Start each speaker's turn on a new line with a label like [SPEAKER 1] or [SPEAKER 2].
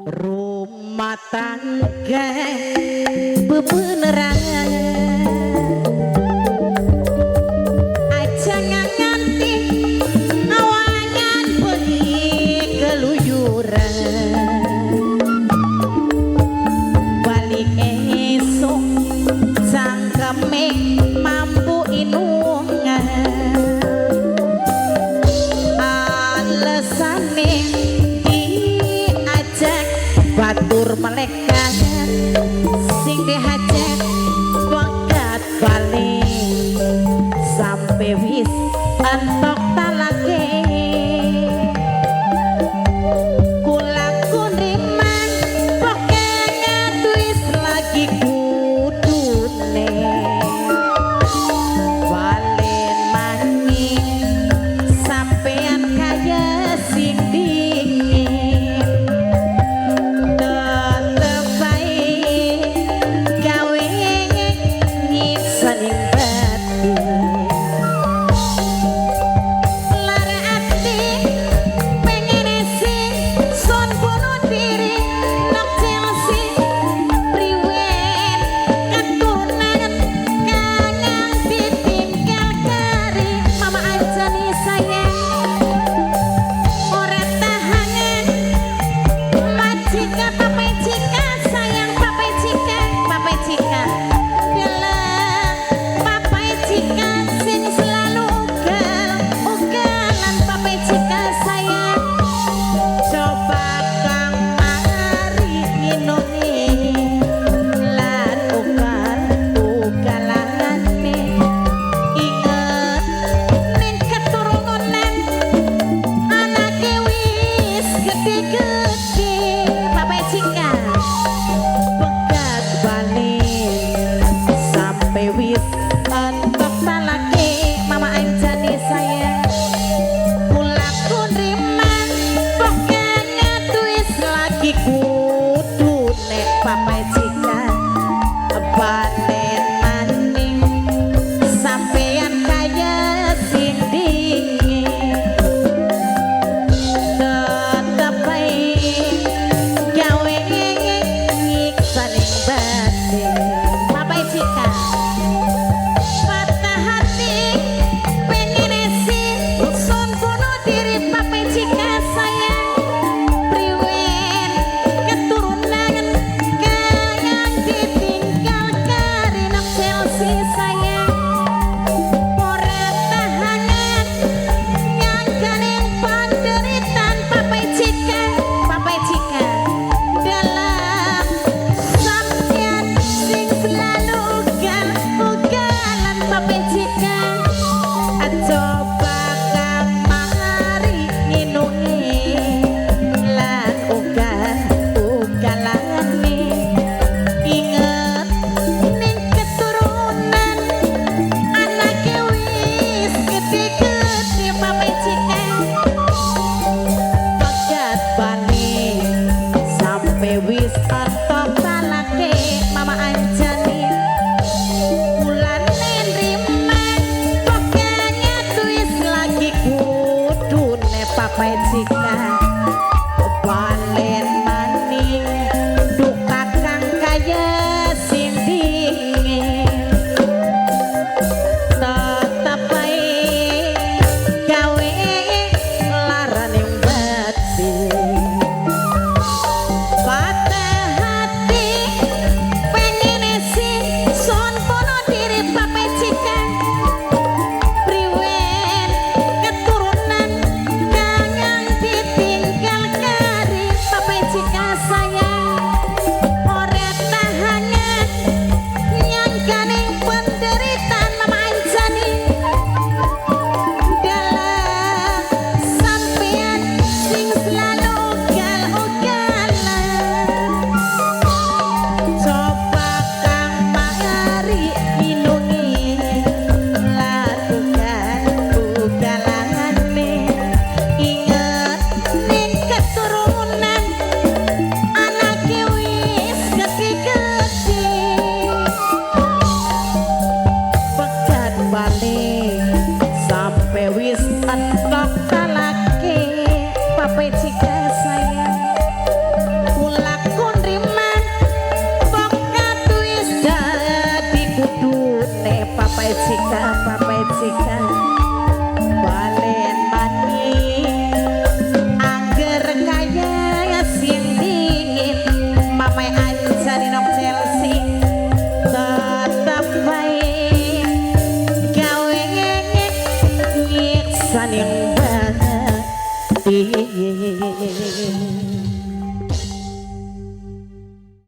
[SPEAKER 1] rumah tangga bebeneran aja nganti awangan pergi keluyuran balik esok cangkeme mampu inungan alesane diajak batur malaikat sing dihajak bakat balik sampai wis entok talake kula kunriman pokoknya tuis lagi kudune balen maning sampean kaya sing dingin tetep baik gawe nyiksaning batin lara ati pengen esi son bunuh diri nok Chelsea priwen keturunan kangen ditinggal kari mama aja nih sayang ora tahanan majika papai cika sayang papai cika dalam papai cika sing selalu ugalan papai cika sayang coba kang mari inone lan ugalane inget ning keturunan anake wis gede-gede papai cika pegat balik sampai wis entok talake mama anjani sayang kula kunriman pokoknya tuis lagi kudu nek papai cika balen maning sampean kaya sing dingin tetep baik gawe nyiksaning batin papai cika patah hati pengen esi son bunuh diri papai cika sayang priwen keturunan kangen ditinggal kari nok Chelsea sayang ora tahanan nyangkaning penderitaan papai cika dalam sampean sing selalu ugalan papai cika coba kamari nginungi lan ugalane inget ning keturunan anake wis gede-gede papai cika pegat balik sampai wis entok talake mama anjani bulan nriman pokoknya tuis lagi kudu ne papai cika balen maning duka kang kaya sing dingin tetep baik gawe laraning batin patah hati pengen esi son bunuh diri papai cika priwen keturunan kangen ditinggal kari papai cika sayang ora tahanan nyangkaning penderitaan mama anjani dalam sampean sing selalu ugal-ugalan coba kang mari inungi lan ugalane inget ning keturunan anake wis gede-gede pegat balik sampai wis entok talake papai cika sayang Papa Ejika